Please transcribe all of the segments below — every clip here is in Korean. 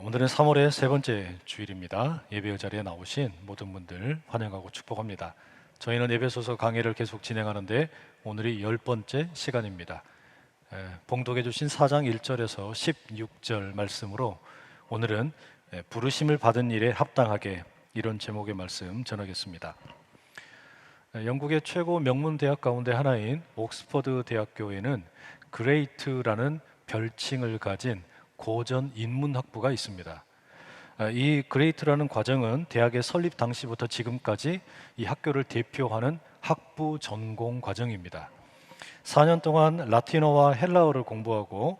오늘은 3월의 세 번째 주일입니다. 예배 자리에 나오신 모든 분들 환영하고 축복합니다. 저희는 에베소서 강해를 계속 진행하는데 오늘이 10번째 시간입니다. 봉독해 주신 4장 1절에서 16절 말씀으로 오늘은 부르심을 받은 일에 합당하게, 이런 제목의 말씀 전하겠습니다. 영국의 최고 명문 대학 가운데 하나인 옥스퍼드 대학교에는 그레이트라는 별칭을 가진 고전 인문학부가 있습니다. 이 그레이트라는 과정은 대학의 설립 당시부터 지금까지 이 학교를 대표하는 학부 전공 과정입니다. 4년 동안 라틴어와 헬라어를 공부하고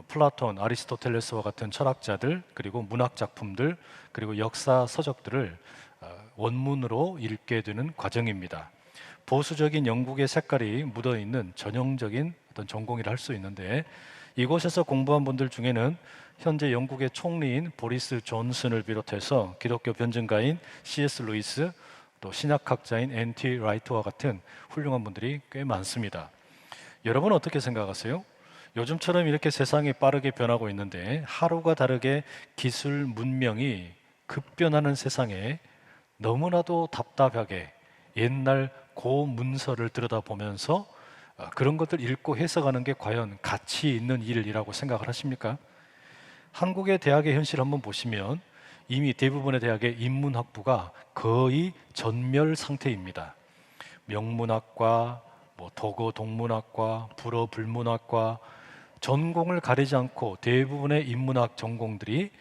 플라톤, 아리스토텔레스와 같은 철학자들, 그리고 문학 작품들, 그리고 역사 서적들을 원문으로 읽게 되는 과정입니다. 보수적인 영국의 색깔이 묻어있는 전형적인 어떤 전공이라 할 수 있는데, 이곳에서 공부한 분들 중에는 현재 영국의 총리인 보리스 존슨을 비롯해서 기독교 변증가인 C.S. 루이스, 또 신약학자인 N.T. 라이트와 같은 훌륭한 분들이 꽤 많습니다. 여러분은 어떻게 생각하세요? 요즘처럼 이렇게 세상이 빠르게 변하고 있는데 하루가 다르게 기술 문명이 급변하는 세상에 너무나도 답답하게 옛날 고문서를 들여다보면서 그런 것들 읽고 해석하는 게 과연 가치 있는 일이라고 생각을 하십니까? 한국의 대학의 현실을 한번 보시면 이미 대부분의 대학의 인문학부가 거의 전멸 상태입니다. 명문학과, 도고 동문학과, 불어 불문학과, 전공을 가리지 않고 대부분의 인문학 전공들이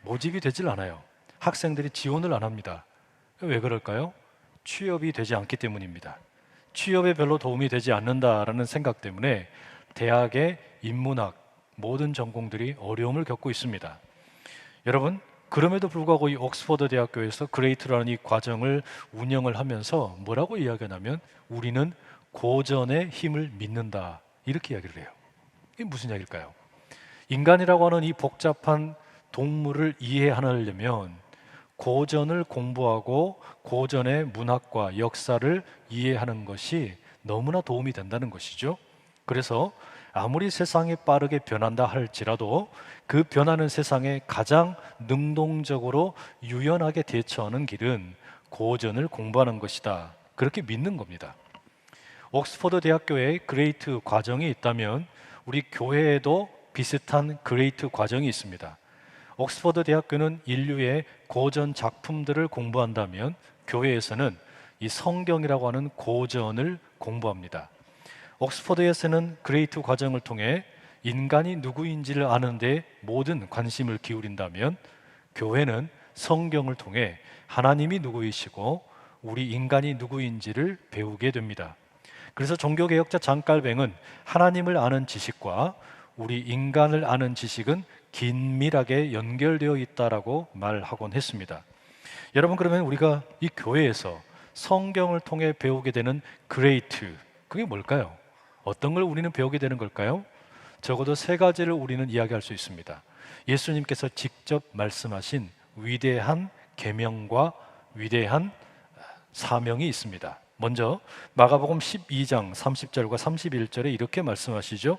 모집이 되질 않아요. 학생들이 지원을 안 합니다. 왜 그럴까요? 취업이 되지 않기 때문입니다. 취업에 별로 도움이 되지 않는다라는 생각 때문에 대학의 인문학 모든 전공들이 어려움을 겪고 있습니다. 여러분, 그럼에도 불구하고 이 옥스퍼드 대학교에서 그레이트라는 이 과정을 운영을 하면서 뭐라고 이야기하냐면 우리는 고전의 힘을 믿는다, 이렇게 이야기를 해요. 이게 무슨 이야기일까요? 인간이라고 하는 이 복잡한 동물을 이해하려면 고전을 공부하고 고전의 문학과 역사를 이해하는 것이 너무나 도움이 된다는 것이죠. 그래서 아무리 세상이 빠르게 변한다 할지라도 그 변하는 세상에 가장 능동적으로 유연하게 대처하는 길은 고전을 공부하는 것이다, 그렇게 믿는 겁니다. 옥스퍼드 대학교에 그레이트 과정이 있다면 우리 교회에도 비슷한 그레이트 과정이 있습니다. 옥스퍼드 대학교는 인류의 고전 작품들을 공부한다면 교회에서는 이 성경이라고 하는 고전을 공부합니다. 옥스퍼드에서는 그레이트 과정을 통해 인간이 누구인지를 아는 데 모든 관심을 기울인다면 교회는 성경을 통해 하나님이 누구이시고 우리 인간이 누구인지를 배우게 됩니다. 그래서 종교개혁자 장 깔뱅은 하나님을 아는 지식과 우리 인간을 아는 지식은 긴밀하게 연결되어 있다라고 말하곤 했습니다. 여러분, 그러면 우리가 이 교회에서 성경을 통해 배우게 되는 그레이트, 그게 뭘까요? 어떤 걸 우리는 배우게 되는 걸까요? 적어도 세 가지를 우리는 이야기할 수 있습니다. 예수님께서 직접 말씀하신 위대한 계명과 위대한 사명이 있습니다. 먼저 마가복음 12장 30절과 31절에 이렇게 말씀하시죠.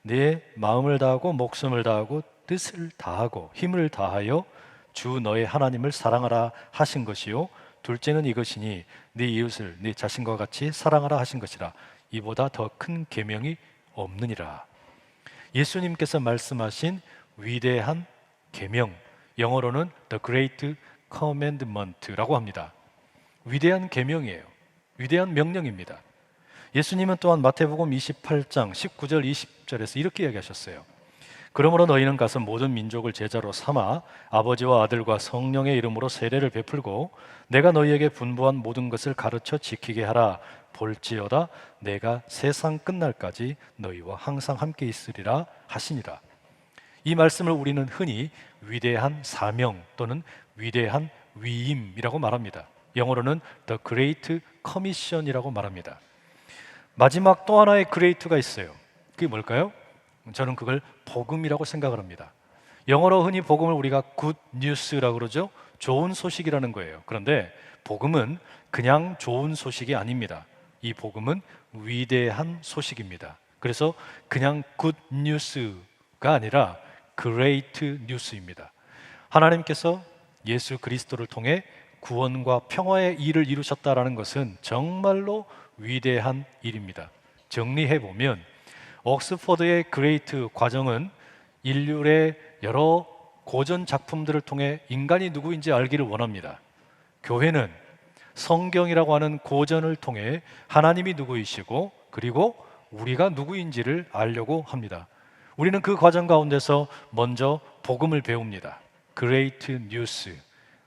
내 마음을 다하고 목숨을 다하고 뜻을 다하고 힘을 다하여 주 너의 하나님을 사랑하라 하신 것이요, 둘째는 이것이니 네 이웃을 네 자신과 같이 사랑하라 하신 것이라. 이보다 더 큰 계명이 없느니라. 예수님께서 말씀하신 위대한 계명, 영어로는 The Great Commandment라고 합니다. 위대한 계명이에요. 위대한 명령입니다. 예수님은 또한 마태복음 28장 19절 20절에서 이렇게 이야기하셨어요. 그러므로 너희는 가서 모든 민족을 제자로 삼아 아버지와 아들과 성령의 이름으로 세례를 베풀고 내가 너희에게 분부한 모든 것을 가르쳐 지키게 하라. 볼지어다 내가 세상 끝날까지 너희와 항상 함께 있으리라 하시니라. 이 말씀을 우리는 흔히 위대한 사명 또는 위대한 위임이라고 말합니다. 영어로는 The Great Commission이라고 말합니다. 마지막 또 하나의 그레이트가 있어요. 그게 뭘까요? 저는 그걸 복음이라고 생각을 합니다. 영어로 흔히 복음을 우리가 good news라고 그러죠. 좋은 소식이라는 거예요. 그런데 복음은 그냥 좋은 소식이 아닙니다. 이 복음은 위대한 소식입니다. 그래서 그냥 good news가 아니라 great news입니다. 하나님께서 예수 그리스도를 통해 구원과 평화의 일을 이루셨다라는 것은 정말로 위대한 일입니다. 정리해 보면 옥스퍼드의 그레이트 과정은 인류의 여러 고전 작품들을 통해 인간이 누구인지 알기를 원합니다. 교회는 성경이라고 하는 고전을 통해 하나님이 누구이시고 그리고 우리가 누구인지를 알려고 합니다. 우리는 그 과정 가운데서 먼저 복음을 배웁니다. 그레이트 뉴스,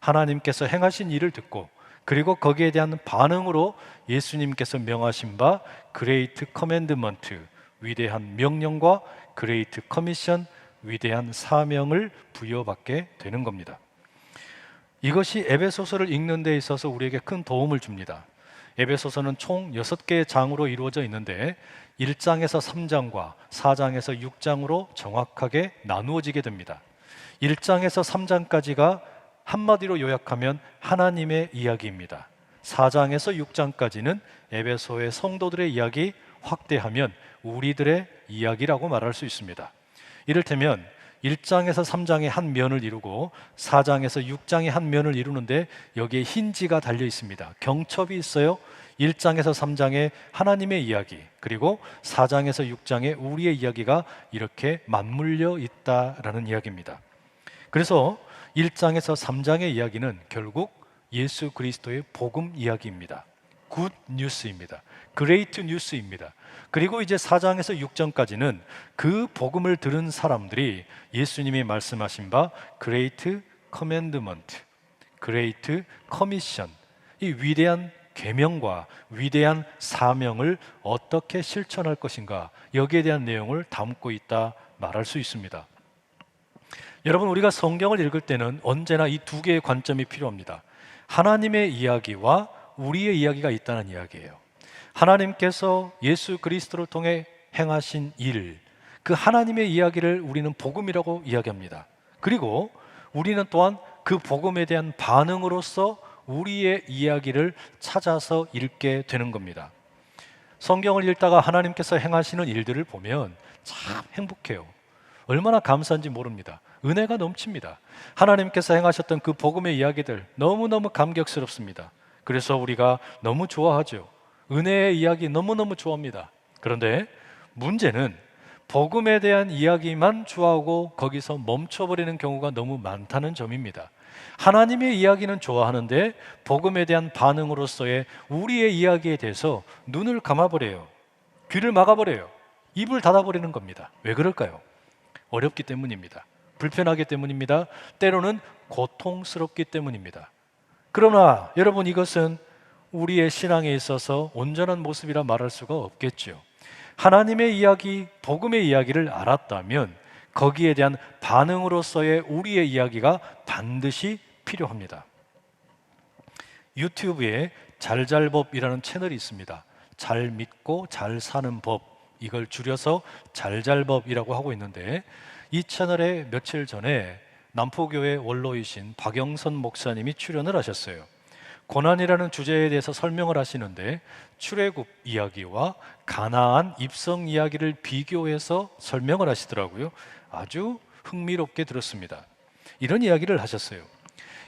하나님께서 행하신 일을 듣고 그리고 거기에 대한 반응으로 예수님께서 명하신 바 그레이트 커맨드먼트, 위대한 명령과 그레이트 커미션, 위대한 사명을 부여받게 되는 겁니다. 이것이 에베소서를 읽는 데 있어서 우리에게 큰 도움을 줍니다. 에베소서는 총 6개의 장으로 이루어져 있는데 1장에서 3장과 4장에서 6장으로 정확하게 나누어지게 됩니다. 1장에서 3장까지가 한마디로 요약하면 하나님의 이야기입니다. 4장에서 6장까지는 에베소의 성도들의 이야기, 확대하면 우리들의 이야기라고 말할 수 있습니다. 이를테면 1장에서 3장의 한 면을 이루고 4장에서 6장의 한 면을 이루는데 여기에 힌지가 달려 있습니다. 경첩이 있어요. 1장에서 3장의 하나님의 이야기, 그리고 4장에서 6장의 우리의 이야기가 이렇게 맞물려 있다라는 이야기입니다. 그래서 1장에서 3장의 이야기는 결국 예수 그리스도의 복음 이야기입니다. 굿 뉴스입니다. 그레이트 뉴스입니다. 그리고 이제 4장에서 6장까지는 그 복음을 들은 사람들이 예수님이 말씀하신 바 그레이트 커맨드먼트, 그레이트 커미션, 이 위대한 계명과 위대한 사명을 어떻게 실천할 것인가, 여기에 대한 내용을 담고 있다 말할 수 있습니다. 여러분, 우리가 성경을 읽을 때는 언제나 이 두 개의 관점이 필요합니다. 하나님의 이야기와 우리의 이야기가 있다는 이야기예요. 하나님께서 예수 그리스도를 통해 행하신 일, 그 하나님의 이야기를 우리는 복음이라고 이야기합니다. 그리고 우리는 또한 그 복음에 대한 반응으로서 우리의 이야기를 찾아서 읽게 되는 겁니다. 성경을 읽다가 하나님께서 행하시는 일들을 보면 참 행복해요. 얼마나 감사한지 모릅니다. 은혜가 넘칩니다. 하나님께서 행하셨던 그 복음의 이야기들 너무너무 감격스럽습니다. 그래서 우리가 너무 좋아하죠. 은혜의 이야기 너무너무 좋아합니다. 그런데 문제는 복음에 대한 이야기만 좋아하고 거기서 멈춰버리는 경우가 너무 많다는 점입니다. 하나님의 이야기는 좋아하는데 복음에 대한 반응으로서의 우리의 이야기에 대해서 눈을 감아버려요. 귀를 막아버려요. 입을 닫아버리는 겁니다. 왜 그럴까요? 어렵기 때문입니다. 불편하기 때문입니다. 때로는 고통스럽기 때문입니다. 그러나 여러분, 이것은 우리의 신앙에 있어서 온전한 모습이라 말할 수가 없겠죠. 하나님의 이야기, 복음의 이야기를 알았다면 거기에 대한 반응으로서의 우리의 이야기가 반드시 필요합니다. 유튜브에 잘잘법이라는 채널이 있습니다. 잘 믿고 잘 사는 법, 이걸 줄여서 잘잘법이라고 하고 있는데, 이 채널에 며칠 전에 남포교회 원로이신 박영선 목사님이 출연을 하셨어요. 고난이라는 주제에 대해서 설명을 하시는데 출애굽 이야기와 가나안 입성 이야기를 비교해서 설명을 하시더라고요. 아주 흥미롭게 들었습니다. 이런 이야기를 하셨어요.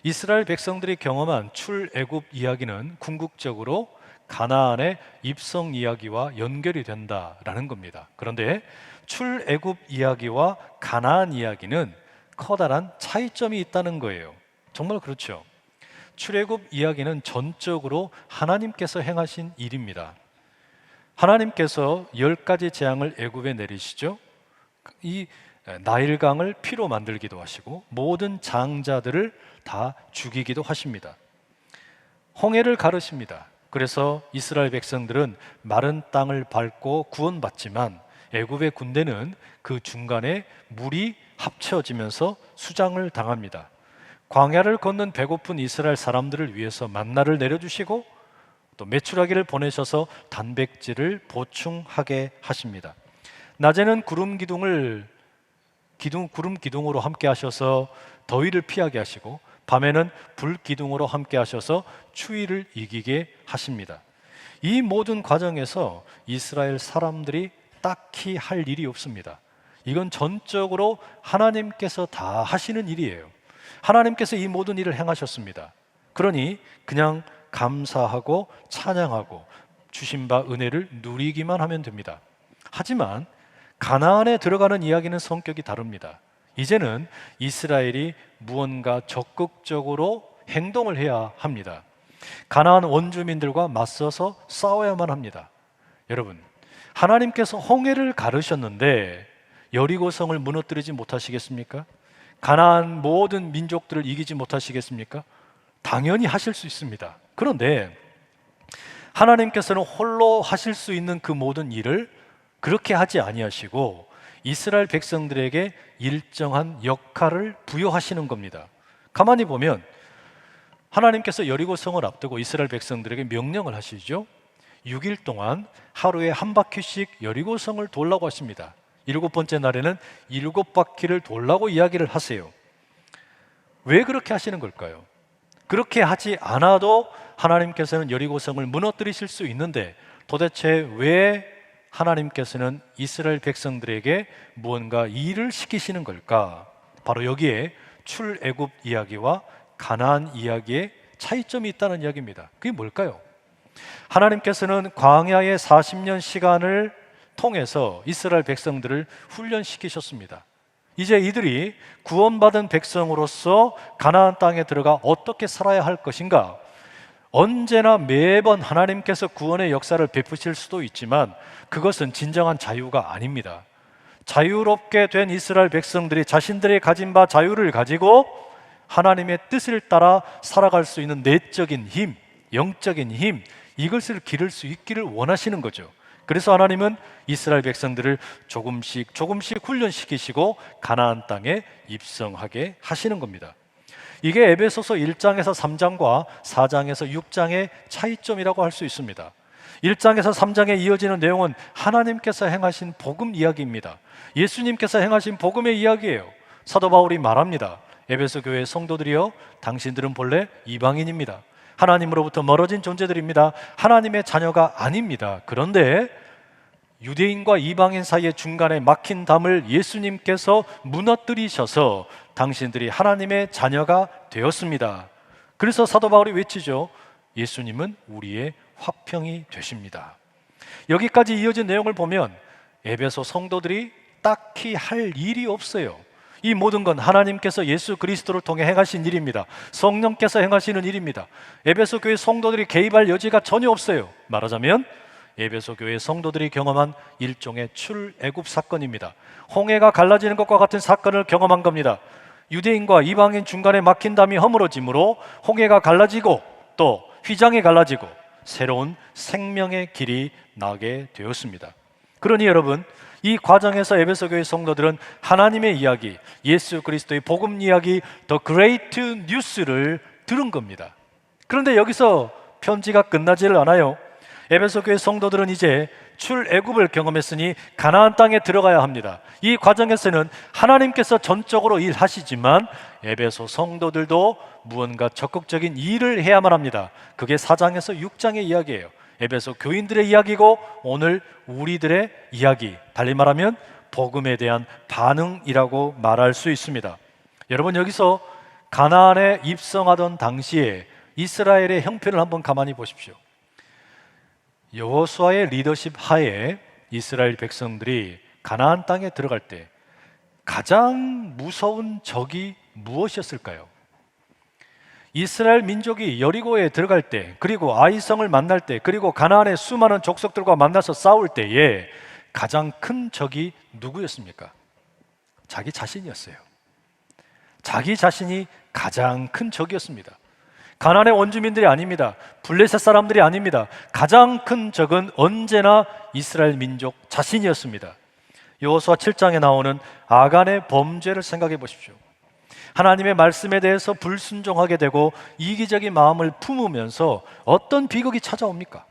이스라엘 백성들이 경험한 출애굽 이야기는 궁극적으로 가나안의 입성 이야기와 연결이 된다라는 겁니다. 그런데 출애굽 이야기와 가나안 이야기는 커다란 차이점이 있다는 거예요. 정말 그렇죠. 출애굽 이야기는 전적으로 하나님께서 행하신 일입니다. 하나님께서 10가지 재앙을 애굽에 내리시죠. 이 나일강을 피로 만들기도 하시고 모든 장자들을 다 죽이기도 하십니다. 홍해를 가르십니다. 그래서 이스라엘 백성들은 마른 땅을 밟고 구원받지만 애굽의 군대는 그 중간에 물이 합쳐지면서 수장을 당합니다. 광야를 걷는 배고픈 이스라엘 사람들을 위해서 만나를 내려주시고 또 메추라기를 보내셔서 단백질을 보충하게 하십니다. 낮에는 구름 기둥으로 함께 하셔서 더위를 피하게 하시고 밤에는 불 기둥으로 함께 하셔서 추위를 이기게 하십니다. 이 모든 과정에서 이스라엘 사람들이 딱히 할 일이 없습니다. 이건 전적으로 하나님께서 다 하시는 일이에요. 하나님께서 이 모든 일을 행하셨습니다. 그러니 그냥 감사하고 찬양하고 주신 바 은혜를 누리기만 하면 됩니다. 하지만 가나안에 들어가는 이야기는 성격이 다릅니다. 이제는 이스라엘이 무언가 적극적으로 행동을 해야 합니다. 가나안 원주민들과 맞서서 싸워야만 합니다. 여러분, 하나님께서 홍해를 가르셨는데 여리고성을 무너뜨리지 못하시겠습니까? 가나안 모든 민족들을 이기지 못하시겠습니까? 당연히 하실 수 있습니다. 그런데 하나님께서는 홀로 하실 수 있는 그 모든 일을 그렇게 하지 아니하시고 이스라엘 백성들에게 일정한 역할을 부여하시는 겁니다. 가만히 보면 하나님께서 여리고성을 앞두고 이스라엘 백성들에게 명령을 하시죠. 6일 동안 하루에 한 바퀴씩 여리고성을 돌라고 하십니다. 7번째 날에는 7바퀴를 돌라고 이야기를 하세요. 왜 그렇게 하시는 걸까요? 그렇게 하지 않아도 하나님께서는 여리고성을 무너뜨리실 수 있는데 도대체 왜 하나님께서는 이스라엘 백성들에게 무언가 일을 시키시는 걸까? 바로 여기에 출애굽 이야기와 가나안 이야기의 차이점이 있다는 이야기입니다. 그게 뭘까요? 하나님께서는 광야의 40년 시간을 통해서 이스라엘 백성들을 훈련시키셨습니다. 이제 이들이 구원받은 백성으로서 가나안 땅에 들어가 어떻게 살아야 할 것인가? 언제나 매번 하나님께서 구원의 역사를 베푸실 수도 있지만 그것은 진정한 자유가 아닙니다. 자유롭게 된 이스라엘 백성들이 자신들이 가진 바 자유를 가지고 하나님의 뜻을 따라 살아갈 수 있는 내적인 힘, 영적인 힘, 이것을 기를 수 있기를 원하시는 거죠. 그래서 하나님은 이스라엘 백성들을 조금씩 훈련시키시고 가나안 땅에 입성하게 하시는 겁니다. 이게 에베소서 1장에서 3장과 4장에서 6장의 차이점이라고 할 수 있습니다. 1장에서 3장에 이어지는 내용은 하나님께서 행하신 복음 이야기입니다. 예수님께서 행하신 복음의 이야기예요. 사도 바울이 말합니다. 에베소 교회의 성도들이여, 당신들은 본래 이방인입니다. 하나님으로부터 멀어진 존재들입니다. 하나님의 자녀가 아닙니다. 그런데 유대인과 이방인 사이의 중간에 막힌 담을 예수님께서 무너뜨리셔서 당신들이 하나님의 자녀가 되었습니다. 그래서 사도 바울이 외치죠. 예수님은 우리의 화평이 되십니다. 여기까지 이어진 내용을 보면 에베소 성도들이 딱히 할 일이 없어요. 이 모든 건 하나님께서 예수 그리스도를 통해 행하신 일입니다. 성령께서 행하시는 일입니다. 에베소 교회 성도들이 개입할 여지가 전혀 없어요. 말하자면 에베소 교회 성도들이 경험한 일종의 출애굽 사건입니다. 홍해가 갈라지는 것과 같은 사건을 경험한 겁니다. 유대인과 이방인 중간에 막힌 담이 허물어짐으로 홍해가 갈라지고 또 휘장이 갈라지고 새로운 생명의 길이 나게 되었습니다. 그러니 여러분, 이 과정에서 에베소 교회 성도들은 하나님의 이야기, 예수 그리스도의 복음 이야기, 더 그레이트 뉴스를 들은 겁니다. 그런데 여기서 편지가 끝나지를 않아요. 에베소 교회 성도들은 이제 출애굽을 경험했으니 가나안 땅에 들어가야 합니다. 이 과정에서는 하나님께서 전적으로 일하시지만 에베소 성도들도 무언가 적극적인 일을 해야만 합니다. 그게 4장에서 6장의 이야기예요. 에베소 교인들의 이야기고 오늘 우리들의 이야기, 달리 말하면 복음에 대한 반응이라고 말할 수 있습니다. 여러분, 여기서 가나안에 입성하던 당시에 이스라엘의 형편을 한번 가만히 보십시오. 여호수아의 리더십 하에 이스라엘 백성들이 가나안 땅에 들어갈 때 가장 무서운 적이 무엇이었을까요? 이스라엘 민족이 여리고에 들어갈 때, 그리고 아이성을 만날 때, 그리고 가나안의 수많은 족속들과 만나서 싸울 때에 가장 큰 적이 누구였습니까? 자기 자신이었어요. 자기 자신이 가장 큰 적이었습니다. 가나안의 원주민들이 아닙니다. 블레셋 사람들이 아닙니다. 가장 큰 적은 언제나 이스라엘 민족 자신이었습니다. 여호수아 7장에 나오는 아간의 범죄를 생각해 보십시오. 하나님의 말씀에 대해서 불순종하게 되고 이기적인 마음을 품으면서 어떤 비극이 찾아옵니까?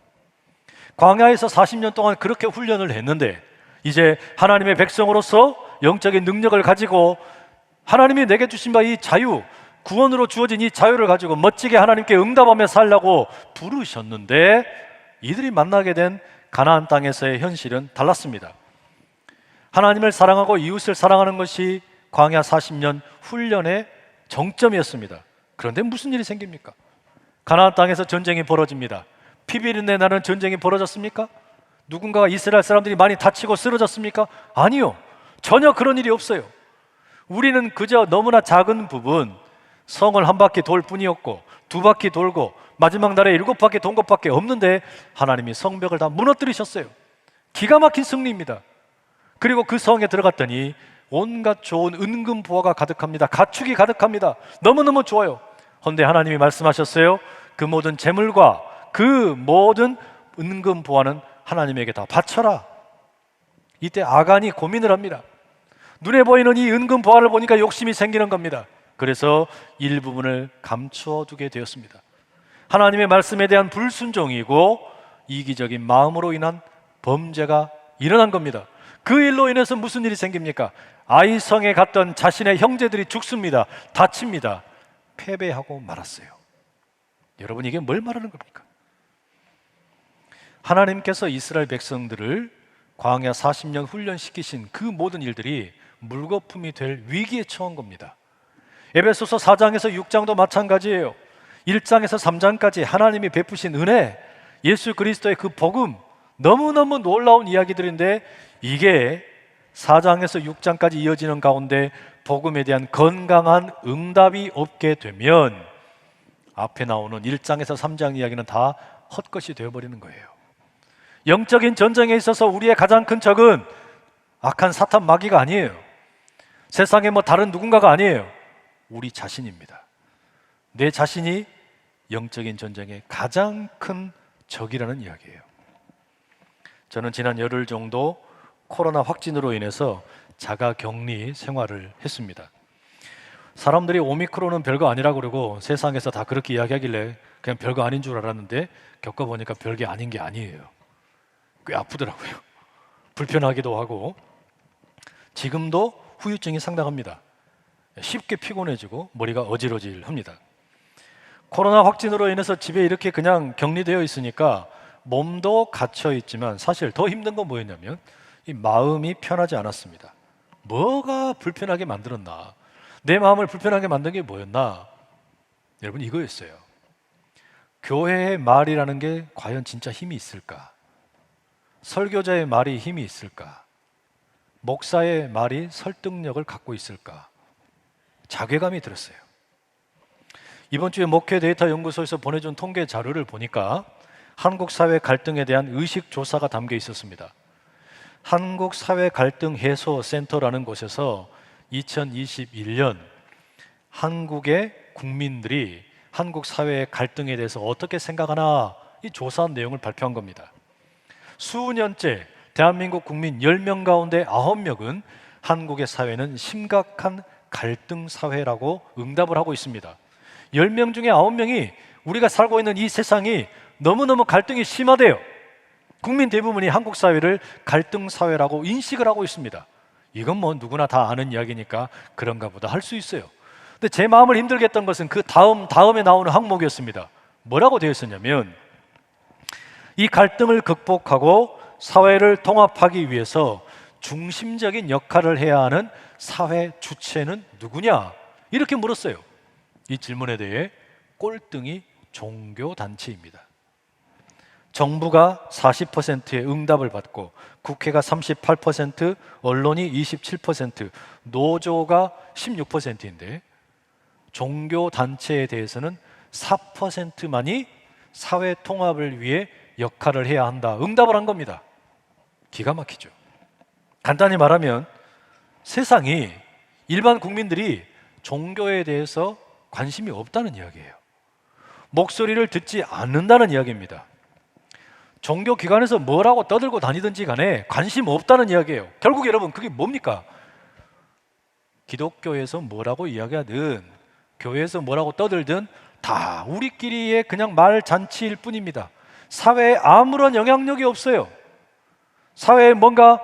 광야에서 40년 동안 그렇게 훈련을 했는데 이제 하나님의 백성으로서 영적인 능력을 가지고 하나님이 내게 주신 바 이 자유, 구원으로 주어진 이 자유를 가지고 멋지게 하나님께 응답하며 살라고 부르셨는데 이들이 만나게 된 가나안 땅에서의 현실은 달랐습니다. 하나님을 사랑하고 이웃을 사랑하는 것이 광야 40년 훈련의 정점이었습니다. 그런데 무슨 일이 생깁니까? 가나안 땅에서 전쟁이 벌어집니다. 피비린내 나는 전쟁이 벌어졌습니까? 누군가가 이스라엘 사람들이 많이 다치고 쓰러졌습니까? 아니요. 전혀 그런 일이 없어요. 우리는 그저 너무나 작은 부분, 성을 한 바퀴 돌 뿐이었고, 두 바퀴 돌고 마지막 날에 7바퀴 돈 것밖에 없는데 하나님이 성벽을 다 무너뜨리셨어요. 기가 막힌 승리입니다. 그리고 그 성에 들어갔더니 온갖 좋은 은금 보화가 가득합니다. 가축이 가득합니다. 너무너무 좋아요. 그런데 하나님이 말씀하셨어요. 그 모든 재물과 그 모든 은금 보화는 하나님에게 다 바쳐라. 이때 아간이 고민을 합니다. 눈에 보이는 이 은금 보화를 보니까 욕심이 생기는 겁니다. 그래서 일부분을 감추어 두게 되었습니다. 하나님의 말씀에 대한 불순종이고 이기적인 마음으로 인한 범죄가 일어난 겁니다. 그 일로 인해서 무슨 일이 생깁니까? 아이성에 갔던 자신의 형제들이 죽습니다. 다칩니다. 패배하고 말았어요. 여러분, 이게 뭘 말하는 겁니까? 하나님께서 이스라엘 백성들을 광야 40년 훈련시키신 그 모든 일들이 물거품이 될 위기에 처한 겁니다. 에베소서 4장에서 6장도 마찬가지예요. 1장에서 3장까지 하나님이 베푸신 은혜, 예수 그리스도의 그 복음, 너무너무 놀라운 이야기들인데 이게 4장에서 6장까지 이어지는 가운데 복음에 대한 건강한 응답이 없게 되면 앞에 나오는 1장에서 3장 이야기는 다 헛것이 되어버리는 거예요. 영적인 전쟁에 있어서 우리의 가장 큰 적은 악한 사탄 마귀가 아니에요. 세상에 뭐 다른 누군가가 아니에요. 우리 자신입니다. 내 자신이 영적인 전쟁의 가장 큰 적이라는 이야기예요. 저는 지난 열흘 정도 코로나 확진으로 인해서 자가격리 생활을 했습니다. 사람들이 오미크론은 별거 아니라고 그러고 세상에서 다 그렇게 이야기하길래 그냥 별거 아닌 줄 알았는데 겪어보니까 별게 아닌 게 아니에요. 꽤 아프더라고요. 불편하기도 하고 지금도 후유증이 상당합니다. 쉽게 피곤해지고 머리가 어질어질합니다. 코로나 확진으로 인해서 집에 이렇게 그냥 격리되어 있으니까 몸도 갇혀 있지만 사실 더 힘든 건 뭐였냐면 이 마음이 편하지 않았습니다. 뭐가 불편하게 만들었나? 내 마음을 불편하게 만든 게 뭐였나? 여러분, 이거였어요. 교회의 말이라는 게 과연 진짜 힘이 있을까? 설교자의 말이 힘이 있을까? 목사의 말이 설득력을 갖고 있을까? 자괴감이 들었어요. 이번 주에 목회 데이터 연구소에서 보내준 통계 자료를 보니까 한국 사회 갈등에 대한 의식 조사가 담겨 있었습니다. 한국 사회 갈등 해소 센터라는 곳에서 2021년 한국의 국민들이 한국 사회의 갈등에 대해서 어떻게 생각하나 이 조사한 내용을 발표한 겁니다. 수년째 대한민국 국민 10명 가운데 9명은 한국의 사회는 심각한 갈등 사회라고 응답을 하고 있습니다. 10명 중에 9명이 우리가 살고 있는 이 세상이 너무너무 갈등이 심하대요. 국민 대부분이 한국 사회를 갈등 사회라고 인식을 하고 있습니다. 이건 뭐 누구나 다 아는 이야기니까 그런가 보다 할 수 있어요. 근데 제 마음을 힘들게 했던 것은 그 다음에 나오는 항목이었습니다. 뭐라고 되어 있었냐면 이 갈등을 극복하고 사회를 통합하기 위해서 중심적인 역할을 해야 하는 사회 주체는 누구냐? 이렇게 물었어요. 이 질문에 대해 꼴등이 종교단체입니다. 정부가 40%의 응답을 받고 국회가 38%, 언론이 27%, 노조가 16%인데 종교단체에 대해서는 4%만이 사회 통합을 위해 역할을 해야 한다. 응답을 한 겁니다. 기가 막히죠. 간단히 말하면 세상이 일반 국민들이 종교에 대해서 관심이 없다는 이야기예요. 목소리를 듣지 않는다는 이야기입니다. 종교 기관에서 뭐라고 떠들고 다니든지 간에 관심 없다는 이야기예요. 결국 여러분 그게 뭡니까? 기독교에서 뭐라고 이야기하든 교회에서 뭐라고 떠들든 다 우리끼리의 그냥 말잔치일 뿐입니다. 사회에 아무런 영향력이 없어요. 사회에 뭔가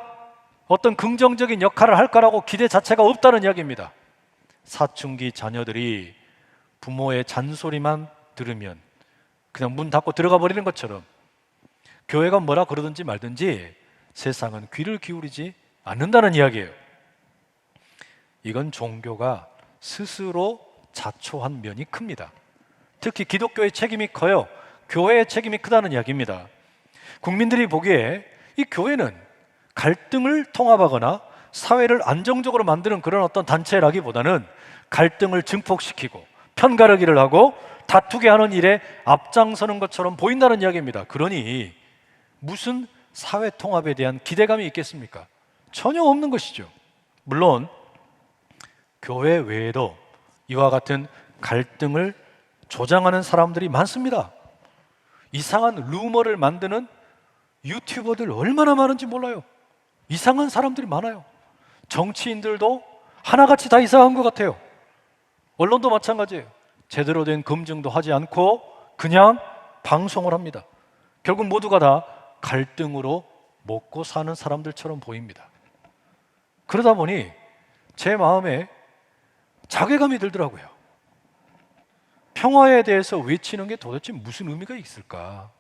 어떤 긍정적인 역할을 할 거라고 기대 자체가 없다는 이야기입니다. 사춘기 자녀들이 부모의 잔소리만 들으면 그냥 문 닫고 들어가 버리는 것처럼 교회가 뭐라 그러든지 말든지 세상은 귀를 기울이지 않는다는 이야기예요. 이건 종교가 스스로 자초한 면이 큽니다. 특히 기독교의 책임이 커요. 교회의 책임이 크다는 이야기입니다. 국민들이 보기에 이 교회는 갈등을 통합하거나 사회를 안정적으로 만드는 그런 어떤 단체라기보다는 갈등을 증폭시키고 편가르기를 하고 다투게 하는 일에 앞장서는 것처럼 보인다는 이야기입니다. 그러니 무슨 사회 통합에 대한 기대감이 있겠습니까? 전혀 없는 것이죠. 물론 교회 외에도 이와 같은 갈등을 조장하는 사람들이 많습니다. 이상한 루머를 만드는 유튜버들 얼마나 많은지 몰라요. 이상한 사람들이 많아요. 정치인들도 하나같이 다 이상한 것 같아요. 언론도 마찬가지예요. 제대로 된 검증도 하지 않고 그냥 방송을 합니다. 결국 모두가 다 갈등으로 먹고 사는 사람들처럼 보입니다. 그러다 보니 제 마음에 자괴감이 들더라고요. 평화에 대해서 외치는 게 도대체 무슨 의미가 있을까?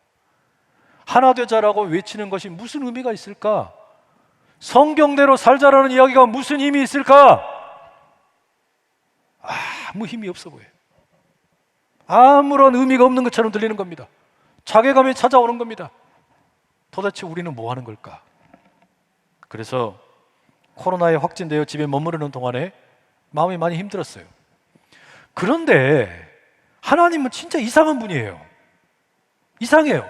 하나 되자라고 외치는 것이 무슨 의미가 있을까? 성경대로 살자라는 이야기가 무슨 힘이 있을까? 아무 힘이 없어 보여요. 아무런 의미가 없는 것처럼 들리는 겁니다. 자괴감이 찾아오는 겁니다. 도대체 우리는 뭐 하는 걸까? 그래서 코로나에 확진되어 집에 머무르는 동안에 마음이 많이 힘들었어요. 그런데 하나님은 진짜 이상한 분이에요. 이상해요.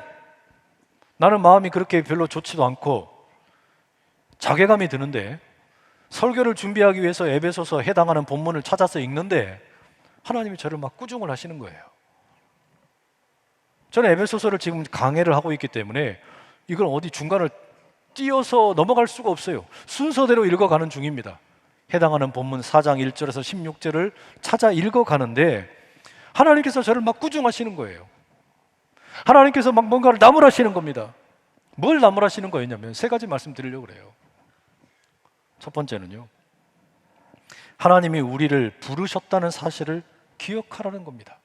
나는 마음이 그렇게 별로 좋지도 않고 자괴감이 드는데 설교를 준비하기 위해서 에베소서 해당하는 본문을 찾아서 읽는데 하나님이 저를 막 꾸중을 하시는 거예요. 저는 에베소서를 지금 강해를 하고 있기 때문에 이걸 어디 중간을 띄어서 넘어갈 수가 없어요. 순서대로 읽어가는 중입니다. 해당하는 본문 4장 1절에서 16절을 찾아 읽어가는데 하나님께서 저를 막 꾸중하시는 거예요. 하나님께서 막 뭔가를 나무라시는 겁니다. 뭘 나무라시는 거였냐면 세 가지 말씀드리려고 그래요. 첫 번째는요, 하나님이 우리를 부르셨다는 사실을 기억하라는 겁니다.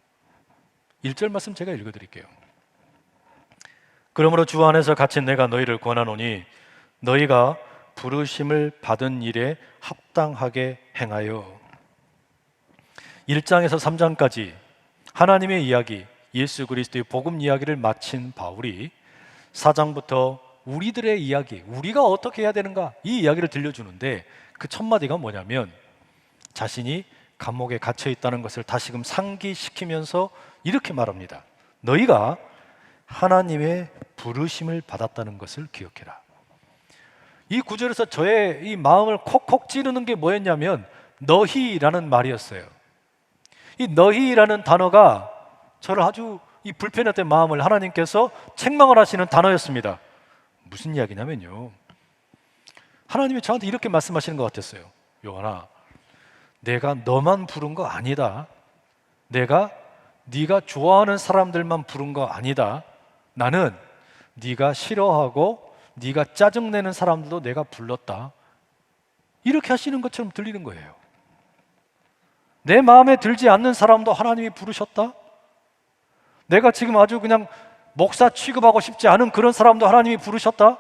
1절 말씀 제가 읽어드릴게요. 그러므로 주 안에서 갇힌 내가 너희를 권하노니 너희가 부르심을 받은 일에 합당하게 행하여. 1장에서 3장까지 하나님의 이야기, 예수 그리스도의 복음 이야기를 마친 바울이 4장부터 우리들의 이야기, 우리가 어떻게 해야 되는가, 이 이야기를 들려주는데 그 첫 마디가 뭐냐면 자신이 감옥에 갇혀 있다는 것을 다시금 상기시키면서 이렇게 말합니다. 너희가 하나님의 부르심을 받았다는 것을 기억해라. 이 구절에서 저의 이 마음을 콕콕 찌르는 게 뭐였냐면 너희라는 말이었어요. 이 너희라는 단어가 저를 아주 이 불편했던 마음을 하나님께서 책망을 하시는 단어였습니다. 무슨 이야기냐면요, 하나님이 저한테 이렇게 말씀하시는 것 같았어요. 요한아, 내가 너만 부른 거 아니다. 내가 네가 좋아하는 사람들만 부른 거 아니다. 나는 네가 싫어하고 네가 짜증내는 사람들도 내가 불렀다. 이렇게 하시는 것처럼 들리는 거예요. 내 마음에 들지 않는 사람도 하나님이 부르셨다? 내가 지금 아주 그냥 목사 취급하고 싶지 않은 그런 사람도 하나님이 부르셨다?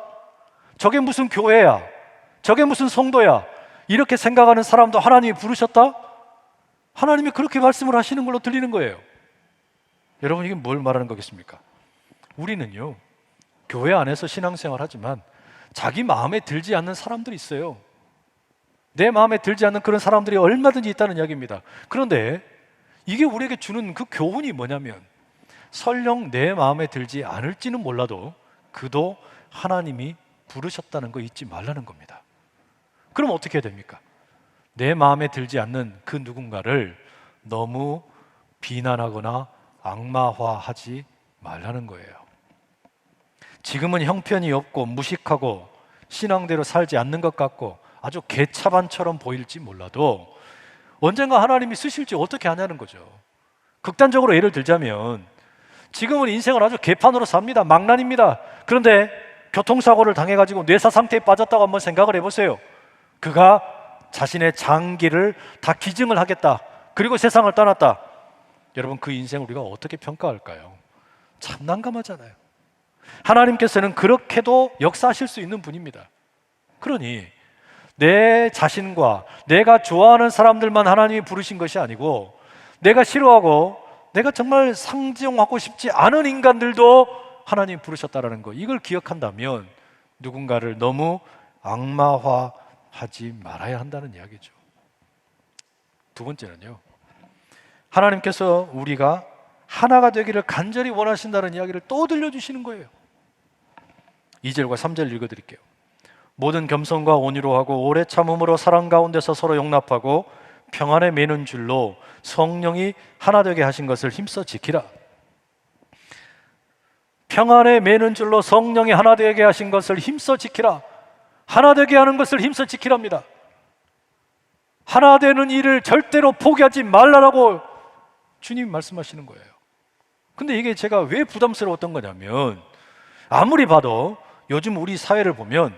저게 무슨 교회야? 저게 무슨 성도야? 이렇게 생각하는 사람도 하나님이 부르셨다? 하나님이 그렇게 말씀을 하시는 걸로 들리는 거예요. 여러분, 이게 뭘 말하는 거겠습니까? 우리는요, 교회 안에서 신앙생활 하지만 자기 마음에 들지 않는 사람들이 있어요. 내 마음에 들지 않는 그런 사람들이 얼마든지 있다는 이야기입니다. 그런데 이게 우리에게 주는 그 교훈이 뭐냐면 설령 내 마음에 들지 않을지는 몰라도 그도 하나님이 부르셨다는 거 잊지 말라는 겁니다. 그럼 어떻게 해야 됩니까? 내 마음에 들지 않는 그 누군가를 너무 비난하거나 악마화하지 말라는 거예요. 지금은 형편이 없고 무식하고 신앙대로 살지 않는 것 같고 아주 개차반처럼 보일지 몰라도 언젠가 하나님이 쓰실지 어떻게 하냐는 거죠. 극단적으로 예를 들자면 지금은 인생을 아주 개판으로 삽니다. 망난입니다. 그런데 교통사고를 당해가지고 뇌사 상태에 빠졌다고 한번 생각을 해보세요. 그가 자신의 장기를 다 기증을 하겠다, 그리고 세상을 떠났다. 여러분, 그 인생을 우리가 어떻게 평가할까요? 참 난감하잖아요. 하나님께서는 그렇게도 역사하실 수 있는 분입니다. 그러니 내 자신과 내가 좋아하는 사람들만 하나님이 부르신 것이 아니고 내가 싫어하고 내가 정말 상종하고 싶지 않은 인간들도 하나님 부르셨다라는 거, 이걸 기억한다면 누군가를 너무 악마화하지 말아야 한다는 이야기죠. 두 번째는요, 하나님께서 우리가 하나가 되기를 간절히 원하신다는 이야기를 또 들려주시는 거예요. 2절과 3절 읽어드릴게요. 모든 겸손과 온유로 하고 오래 참음으로 사랑 가운데서 서로 용납하고 평안에 매는 줄로 성령이 하나 되게 하신 것을 힘써 지키라. 평안에 매는 줄로 성령이 하나 되게 하신 것을 힘써 지키라. 하나 되게 하는 것을 힘써 지키랍니다. 하나 되는 일을 절대로 포기하지 말라라고 주님이 말씀하시는 거예요. 근데 이게 제가 왜 부담스러웠던 거냐면, 아무리 봐도 요즘 우리 사회를 보면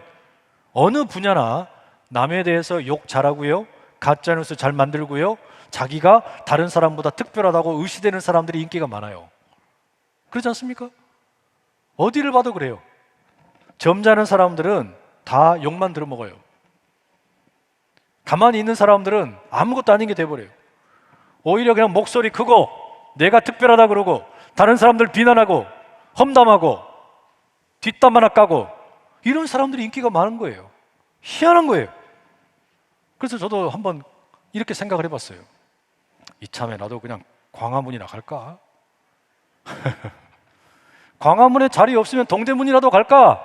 어느 분야나 남에 대해서 욕 잘하고요, 가짜뉴스 잘 만들고요, 자기가 다른 사람보다 특별하다고 의시되는 사람들이 인기가 많아요. 그렇지 않습니까? 어디를 봐도 그래요. 점잖은 사람들은 다 욕만 들어먹어요. 가만히 있는 사람들은 아무것도 아닌 게 돼버려요. 오히려 그냥 목소리 크고 내가 특별하다 그러고 다른 사람들 비난하고 험담하고 뒷담 하나 까고 이런 사람들이 인기가 많은 거예요. 희한한 거예요. 그래서 저도 한번 이렇게 생각을 해봤어요. 이참에 나도 그냥 광화문이나 갈까? 광화문에 자리 없으면 동대문이라도 갈까?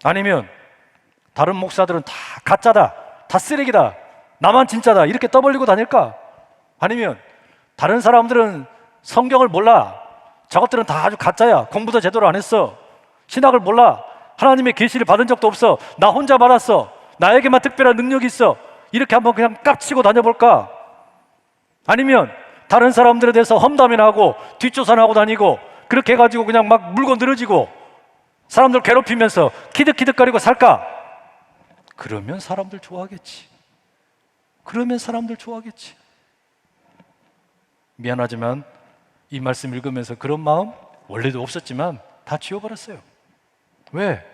아니면 다른 목사들은 다 가짜다, 다 쓰레기다, 나만 진짜다 이렇게 떠벌리고 다닐까? 아니면 다른 사람들은 성경을 몰라, 저것들은 다 아주 가짜야, 공부도 제대로 안 했어, 신학을 몰라, 하나님의 계시를 받은 적도 없어, 나 혼자 받았어, 나에게만 특별한 능력이 있어, 이렇게 한번 그냥 깝치고 다녀볼까? 아니면 다른 사람들에 대해서 험담이나 하고 뒷조사나 하고 다니고 그렇게 해가지고 그냥 막 물고 늘어지고 사람들 괴롭히면서 키득키득거리고 살까? 그러면 사람들 좋아하겠지. 그러면 사람들 좋아하겠지. 미안하지만 이 말씀 읽으면서 그런 마음 원래도 없었지만 다 지워버렸어요. 왜?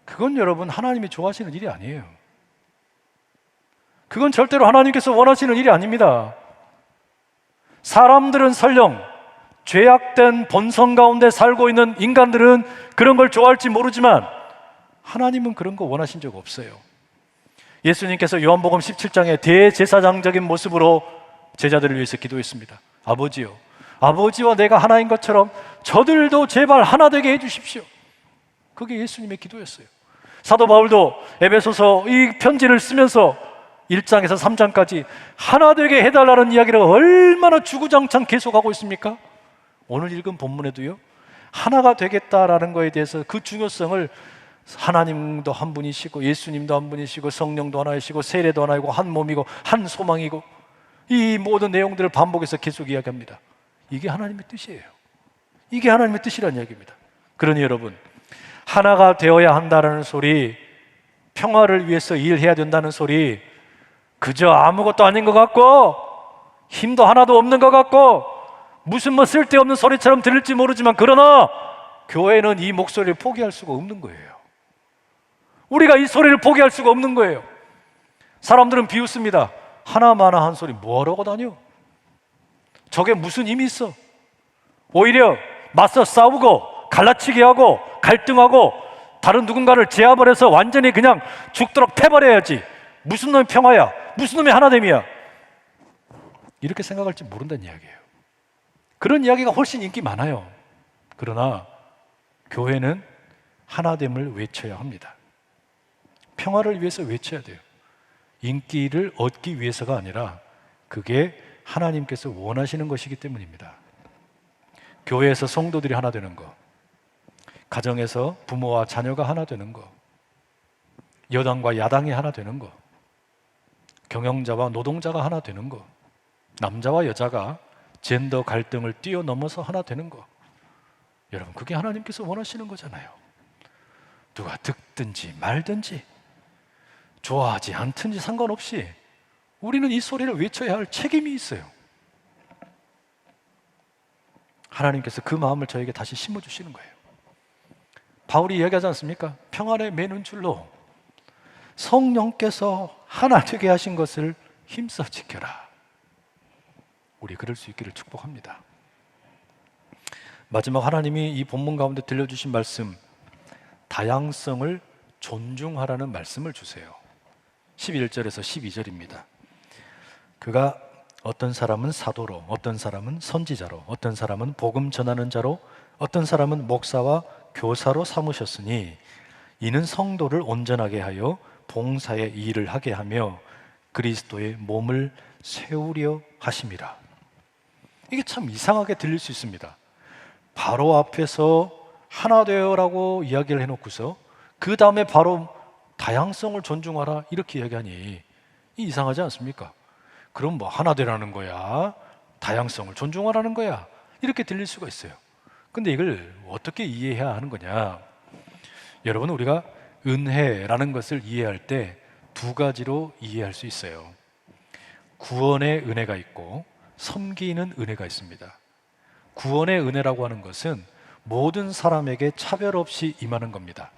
그건 여러분 하나님이 좋아하시는 일이 아니에요. 그건 절대로 하나님께서 원하시는 일이 아닙니다. 사람들은 설령 죄악된 본성 가운데 살고 있는 인간들은 그런 걸 좋아할지 모르지만 하나님은 그런 거 원하신 적 없어요. 예수님께서 요한복음 17장에 대제사장적인 모습으로 제자들을 위해서 기도했습니다. 아버지요, 아버지와 내가 하나인 것처럼 저들도 제발 하나 되게 해주십시오. 그게 예수님의 기도였어요. 사도 바울도 에베소서 이 편지를 쓰면서 1장에서 3장까지 하나 되게 해달라는 이야기를 얼마나 주구장창 계속하고 있습니까? 오늘 읽은 본문에도요, 하나가 되겠다라는 거에 대해서 그 중요성을 하나님도 한 분이시고 예수님도 한 분이시고 성령도 하나이시고 세례도 하나이고 한 몸이고 한 소망이고 이 모든 내용들을 반복해서 계속 이야기합니다. 이게 하나님의 뜻이에요. 이게 하나님의 뜻이라는 이야기입니다. 그러니 여러분, 하나가 되어야 한다는 소리, 평화를 위해서 일해야 된다는 소리, 그저 아무것도 아닌 것 같고 힘도 하나도 없는 것 같고 무슨 뭐 쓸데없는 소리처럼 들릴지 모르지만, 그러나 교회는 이 목소리를 포기할 수가 없는 거예요. 우리가 이 소리를 포기할 수가 없는 거예요. 사람들은 비웃습니다. 하나마나 한 소리 뭐하러 다녀? 저게 무슨 힘이 있어? 오히려 맞서 싸우고 갈라치기 하고 갈등하고 다른 누군가를 제압을 해서 완전히 그냥 죽도록 패버려야지. 무슨 놈의 평화야? 무슨 놈의 하나됨이야? 이렇게 생각할지 모른다는 이야기예요. 그런 이야기가 훨씬 인기 많아요. 그러나 교회는 하나됨을 외쳐야 합니다. 평화를 위해서 외쳐야 돼요. 인기를 얻기 위해서가 아니라 그게 하나님께서 원하시는 것이기 때문입니다. 교회에서 성도들이 하나 되는 거, 가정에서 부모와 자녀가 하나 되는 거, 여당과 야당이 하나 되는 거, 경영자와 노동자가 하나 되는 거, 남자와 여자가 젠더 갈등을 뛰어넘어서 하나 되는 거, 여러분 그게 하나님께서 원하시는 거잖아요. 누가 듣든지 말든지 좋아하지 않든지 상관없이 우리는 이 소리를 외쳐야 할 책임이 있어요. 하나님께서 그 마음을 저에게 다시 심어주시는 거예요. 바울이 이야기하지 않습니까? 평안에 매는 줄로 성령께서 하나 되게 하신 것을 힘써 지켜라. 우리 그럴 수 있기를 축복합니다. 마지막 하나님이 이 본문 가운데 들려주신 말씀, 다양성을 존중하라는 말씀을 주세요. 11절에서 12절입니다. 그가 어떤 사람은 사도로, 어떤 사람은 선지자로, 어떤 사람은 복음 전하는 자로, 어떤 사람은 목사와 교사로 삼으셨으니 이는 성도를 온전하게 하여 봉사의 일을 하게 하며 그리스도의 몸을 세우려 하심이라. 이게 참 이상하게 들릴 수 있습니다. 바로 앞에서 하나 되어라고 이야기를 해놓고서 그 다음에 바로 다양성을 존중하라 이렇게 이야기하니 이상하지 않습니까? 그럼 뭐 하나 되라는 거야? 다양성을 존중하라는 거야? 이렇게 들릴 수가 있어요. 근데 이걸 어떻게 이해해야 하는 거냐? 여러분, 우리가 은혜라는 것을 이해할 때 두 가지로 이해할 수 있어요. 구원의 은혜가 있고 섬기는 은혜가 있습니다. 구원의 은혜라고 하는 것은 모든 사람에게 차별 없이 임하는 겁니다.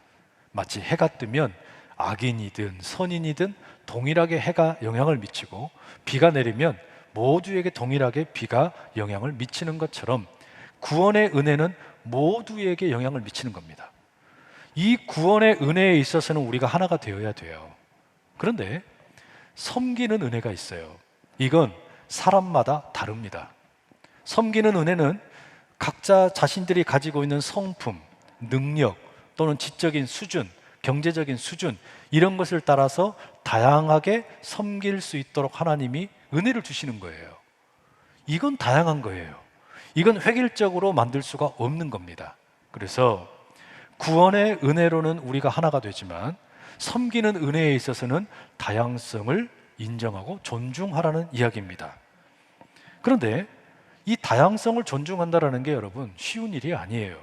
마치 해가 뜨면 악인이든 선인이든 동일하게 해가 영향을 미치고 비가 내리면 모두에게 동일하게 비가 영향을 미치는 것처럼 구원의 은혜는 모두에게 영향을 미치는 겁니다. 이 구원의 은혜에 있어서는 우리가 하나가 되어야 돼요. 그런데 섬기는 은혜가 있어요. 이건 사람마다 다릅니다. 섬기는 은혜는 각자 자신들이 가지고 있는 성품, 능력 또는 지적인 수준, 경제적인 수준 이런 것을 따라서 다양하게 섬길 수 있도록 하나님이 은혜를 주시는 거예요. 이건 다양한 거예요. 이건 획일적으로 만들 수가 없는 겁니다. 그래서 구원의 은혜로는 우리가 하나가 되지만 섬기는 은혜에 있어서는 다양성을 인정하고 존중하라는 이야기입니다. 그런데 이 다양성을 존중한다는 게 여러분 쉬운 일이 아니에요.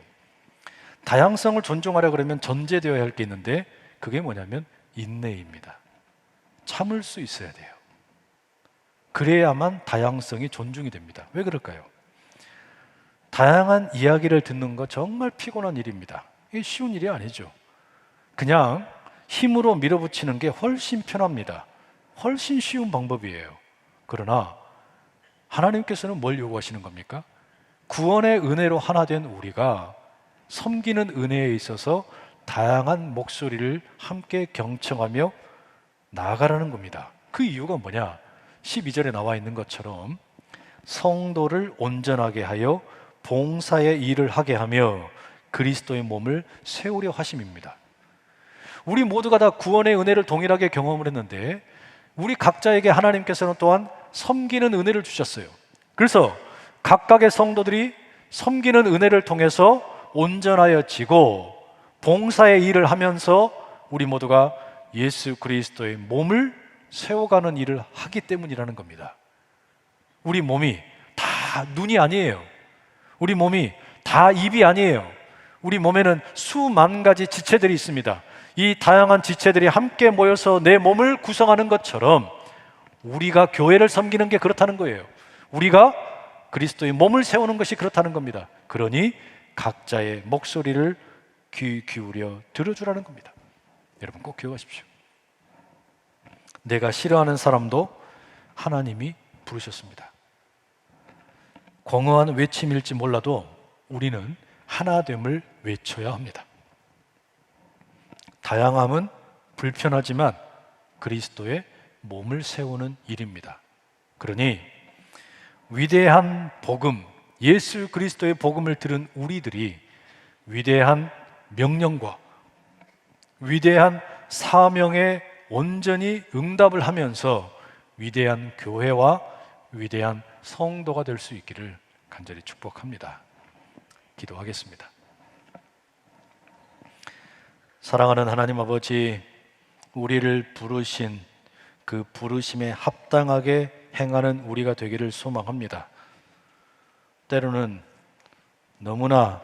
다양성을 존중하려 그러면 전제되어야 할 게 있는데 그게 뭐냐면 인내입니다. 참을 수 있어야 돼요. 그래야만 다양성이 존중이 됩니다. 왜 그럴까요? 다양한 이야기를 듣는 거 정말 피곤한 일입니다. 이게 쉬운 일이 아니죠. 그냥 힘으로 밀어붙이는 게 훨씬 편합니다. 훨씬 쉬운 방법이에요. 그러나 하나님께서는 뭘 요구하시는 겁니까? 구원의 은혜로 하나 된 우리가 섬기는 은혜에 있어서 다양한 목소리를 함께 경청하며 나아가라는 겁니다. 그 이유가 뭐냐? 12절에 나와 있는 것처럼 성도를 온전하게 하여 봉사의 일을 하게 하며 그리스도의 몸을 세우려 하심입니다. 우리 모두가 다 구원의 은혜를 동일하게 경험을 했는데 우리 각자에게 하나님께서는 또한 섬기는 은혜를 주셨어요. 그래서 각각의 성도들이 섬기는 은혜를 통해서 온전하여지고 봉사의 일을 하면서 우리 모두가 예수 그리스도의 몸을 세워가는 일을 하기 때문이라는 겁니다. 우리 몸이 다 눈이 아니에요. 우리 몸이 다 입이 아니에요. 우리 몸에는 수만 가지 지체들이 있습니다. 이 다양한 지체들이 함께 모여서 내 몸을 구성하는 것처럼 우리가 교회를 섬기는 게 그렇다는 거예요. 우리가 그리스도의 몸을 세우는 것이 그렇다는 겁니다. 그러니 각자의 목소리를 귀 기울여 들어주라는 겁니다. 여러분 꼭 기억하십시오. 내가 싫어하는 사람도 하나님이 부르셨습니다. 공허한 외침일지 몰라도 우리는 하나됨을 외쳐야 합니다. 다양함은 불편하지만 그리스도의 몸을 세우는 일입니다. 그러니 위대한 복음, 예수 그리스도의 복음을 들은 우리들이 위대한 명령과 위대한 사명에 온전히 응답을 하면서 위대한 교회와 위대한 성도가 될 수 있기를 간절히 축복합니다. 기도하겠습니다. 사랑하는 하나님 아버지, 우리를 부르신 그 부르심에 합당하게 행하는 우리가 되기를 소망합니다. 때로는 너무나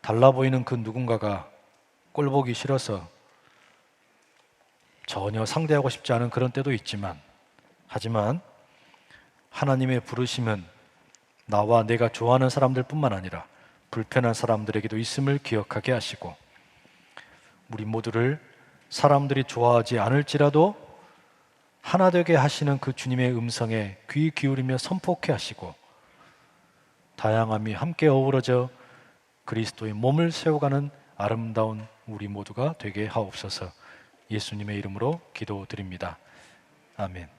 달라 보이는 그 누군가가 꼴보기 싫어서 전혀 상대하고 싶지 않은 그런 때도 있지만, 하지만 하나님의 부르심은 나와 내가 좋아하는 사람들 뿐만 아니라 불편한 사람들에게도 있음을 기억하게 하시고, 우리 모두를 사람들이 좋아하지 않을지라도 하나 되게 하시는 그 주님의 음성에 귀 기울이며 선포케 하시고 다양함이 함께 어우러져 그리스도의 몸을 세워가는 아름다운 우리 모두가 되게 하옵소서. 예수님의 이름으로 기도드립니다. 아멘.